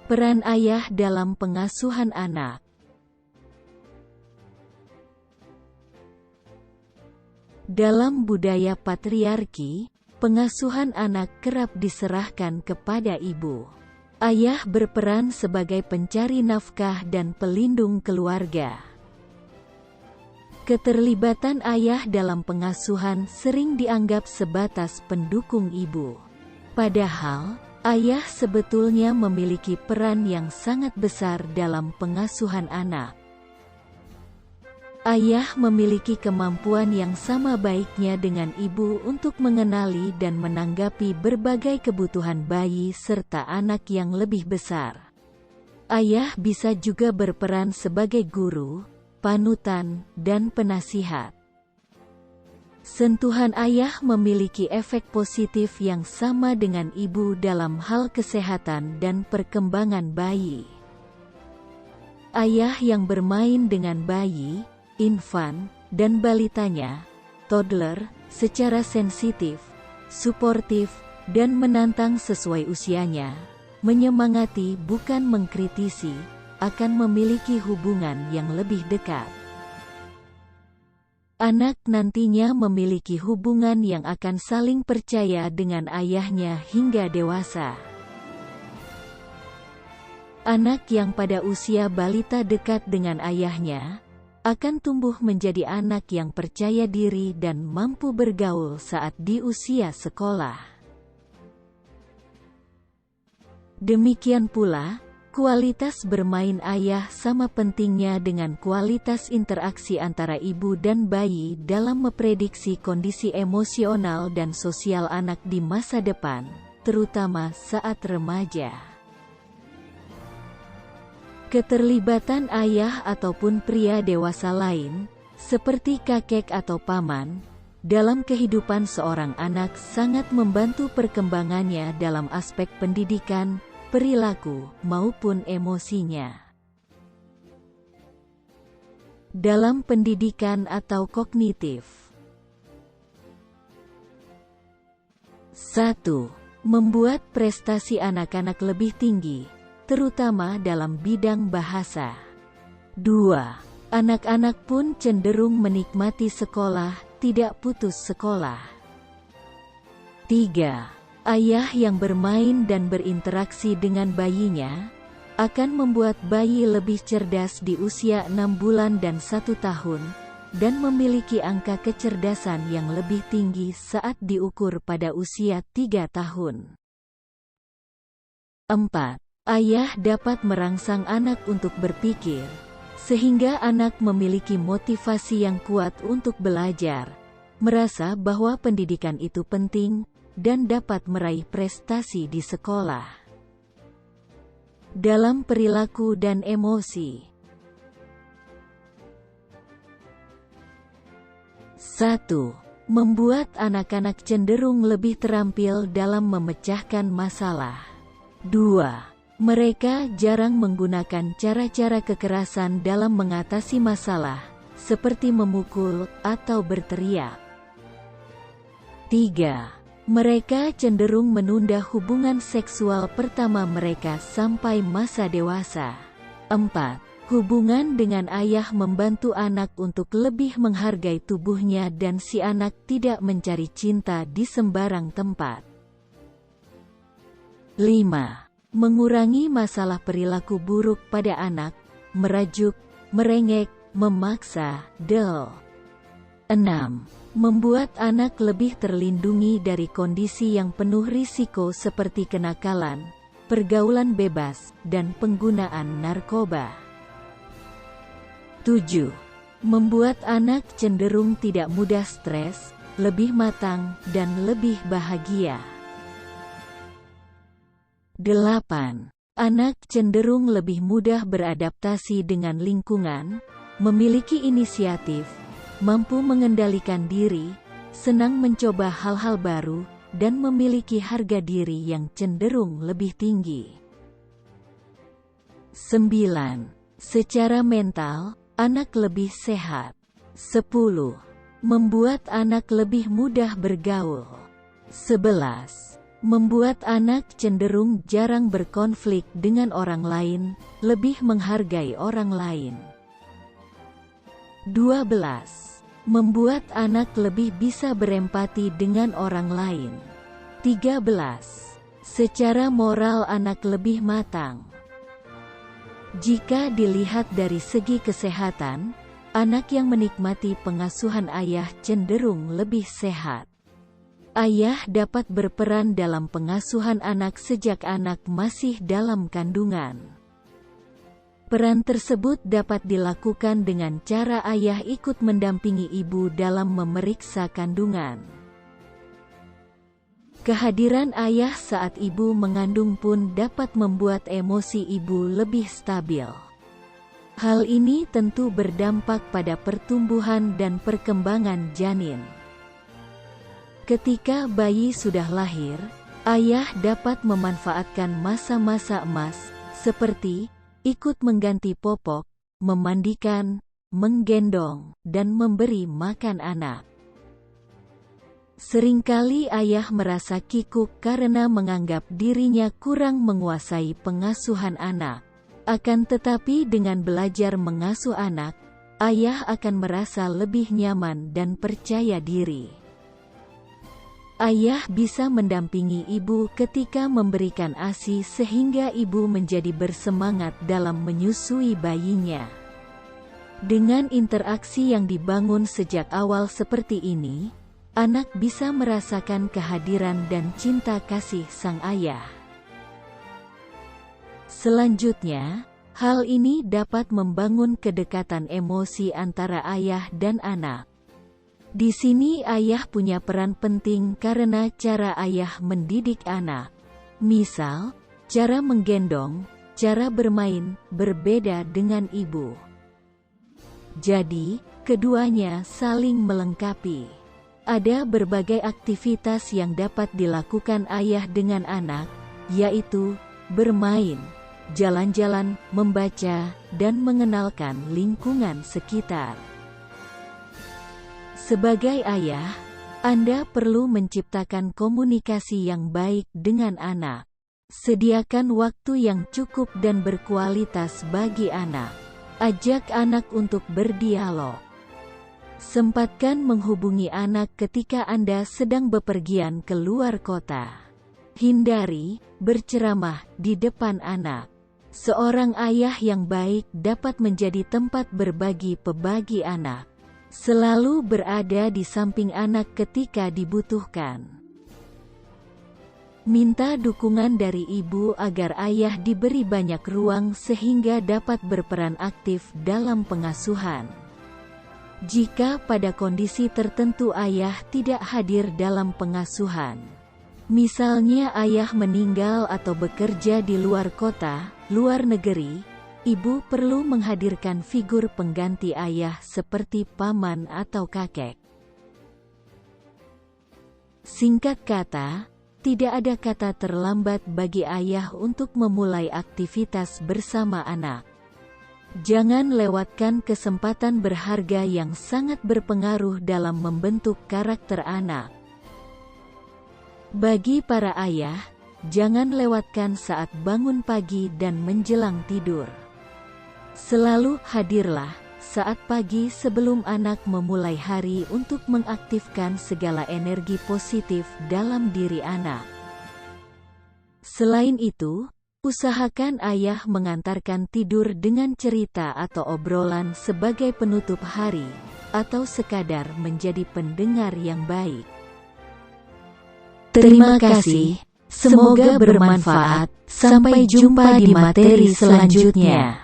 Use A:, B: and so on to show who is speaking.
A: Peran ayah dalam pengasuhan anak. Dalam budaya patriarki, pengasuhan anak kerap diserahkan kepada ibu. Ayah berperan sebagai pencari nafkah dan pelindung keluarga. Keterlibatan ayah dalam pengasuhan sering dianggap sebatas pendukung ibu. Padahal, ayah sebetulnya memiliki peran yang sangat besar dalam pengasuhan anak. Ayah memiliki kemampuan yang sama baiknya dengan ibu untuk mengenali dan menanggapi berbagai kebutuhan bayi serta anak yang lebih besar. Ayah bisa juga berperan sebagai guru, panutan, dan penasihat. Sentuhan ayah memiliki efek positif yang sama dengan ibu dalam hal kesehatan dan perkembangan bayi. Ayah yang bermain dengan bayi, infan, dan balitanya, toddler, secara sensitif, suportif, dan menantang sesuai usianya, menyemangati bukan mengkritisi, akan memiliki hubungan yang lebih dekat. Anak nantinya memiliki hubungan yang akan saling percaya dengan ayahnya hingga dewasa. Anak yang pada usia balita dekat dengan ayahnya, akan tumbuh menjadi anak yang percaya diri dan mampu bergaul saat di usia sekolah. Demikian pula, kualitas bermain ayah sama pentingnya dengan kualitas interaksi antara ibu dan bayi dalam memprediksi kondisi emosional dan sosial anak di masa depan, terutama saat remaja. Keterlibatan ayah ataupun pria dewasa lain, seperti kakek atau paman, dalam kehidupan seorang anak sangat membantu perkembangannya dalam aspek pendidikan, perilaku, maupun emosinya. Dalam pendidikan atau kognitif. 1. Membuat prestasi anak-anak lebih tinggi, terutama dalam bidang bahasa. 2. Anak-anak pun cenderung menikmati sekolah, tidak putus sekolah. 3. Ayah yang bermain dan berinteraksi dengan bayinya, akan membuat bayi lebih cerdas di usia 6 bulan dan 1 tahun, dan memiliki angka kecerdasan yang lebih tinggi saat diukur pada usia 3 tahun. 4. Ayah dapat merangsang anak untuk berpikir, sehingga anak memiliki motivasi yang kuat untuk belajar, merasa bahwa pendidikan itu penting, dan dapat meraih prestasi di sekolah. Dalam perilaku dan emosi. 1. Membuat anak-anak cenderung lebih terampil dalam memecahkan masalah. 2. Mereka jarang menggunakan cara-cara kekerasan dalam mengatasi masalah, seperti memukul atau berteriak. 3. Mereka cenderung menunda hubungan seksual pertama mereka sampai masa dewasa. 4. Hubungan dengan ayah membantu anak untuk lebih menghargai tubuhnya dan si anak tidak mencari cinta di sembarang tempat. 5. Mengurangi masalah perilaku buruk pada anak, merajuk, merengek, memaksa, del. 6. Membuat anak lebih terlindungi dari kondisi yang penuh risiko seperti kenakalan, pergaulan bebas, dan penggunaan narkoba. 7. Membuat anak cenderung tidak mudah stres, lebih matang, dan lebih bahagia. 8. Anak cenderung lebih mudah beradaptasi dengan lingkungan, memiliki inisiatif, mampu mengendalikan diri, senang mencoba hal-hal baru, dan memiliki harga diri yang cenderung lebih tinggi. 9. Secara mental, anak lebih sehat. 10. Membuat anak lebih mudah bergaul. 11. Membuat anak cenderung jarang berkonflik dengan orang lain, lebih menghargai orang lain. 12. Membuat anak lebih bisa berempati dengan orang lain. 13. Secara moral anak lebih matang. Jika dilihat dari segi kesehatan, anak yang menikmati pengasuhan ayah cenderung lebih sehat. Ayah dapat berperan dalam pengasuhan anak sejak anak masih dalam kandungan. Peran tersebut dapat dilakukan dengan cara ayah ikut mendampingi ibu dalam memeriksa kandungan. Kehadiran ayah saat ibu mengandung pun dapat membuat emosi ibu lebih stabil. Hal ini tentu berdampak pada pertumbuhan dan perkembangan janin. Ketika bayi sudah lahir, ayah dapat memanfaatkan masa-masa emas, seperti ikut mengganti popok, memandikan, menggendong, dan memberi makan anak. Seringkali ayah merasa kikuk karena menganggap dirinya kurang menguasai pengasuhan anak. Akan tetapi dengan belajar mengasuh anak, ayah akan merasa lebih nyaman dan percaya diri. Ayah bisa mendampingi ibu ketika memberikan ASI sehingga ibu menjadi bersemangat dalam menyusui bayinya. Dengan interaksi yang dibangun sejak awal seperti ini, anak bisa merasakan kehadiran dan cinta kasih sang ayah. Selanjutnya, hal ini dapat membangun kedekatan emosi antara ayah dan anak. Di sini ayah punya peran penting karena cara ayah mendidik anak. Misal, cara menggendong, cara bermain, berbeda dengan ibu. Jadi, keduanya saling melengkapi. Ada berbagai aktivitas yang dapat dilakukan ayah dengan anak, yaitu bermain, jalan-jalan, membaca, dan mengenalkan lingkungan sekitar. Sebagai ayah, Anda perlu menciptakan komunikasi yang baik dengan anak. Sediakan waktu yang cukup dan berkualitas bagi anak. Ajak anak untuk berdialog. Sempatkan menghubungi anak ketika Anda sedang bepergian ke luar kota. Hindari berceramah di depan anak. Seorang ayah yang baik dapat menjadi tempat berbagi bagi anak. Selalu berada di samping anak ketika dibutuhkan. Minta dukungan dari ibu agar ayah diberi banyak ruang sehingga dapat berperan aktif dalam pengasuhan. Jika pada kondisi tertentu ayah tidak hadir dalam pengasuhan, misalnya ayah meninggal atau bekerja di luar kota, luar negeri, ibu perlu menghadirkan figur pengganti ayah seperti paman atau kakek. Singkat kata, tidak ada kata terlambat bagi ayah untuk memulai aktivitas bersama anak. Jangan lewatkan kesempatan berharga yang sangat berpengaruh dalam membentuk karakter anak. Bagi para ayah, jangan lewatkan saat bangun pagi dan menjelang tidur. Selalu hadirlah saat pagi sebelum anak memulai hari untuk mengaktifkan segala energi positif dalam diri anak. Selain itu, usahakan ayah mengantarkan tidur dengan cerita atau obrolan sebagai penutup hari, atau sekadar menjadi pendengar yang baik. Terima kasih, semoga bermanfaat. Sampai jumpa di materi selanjutnya.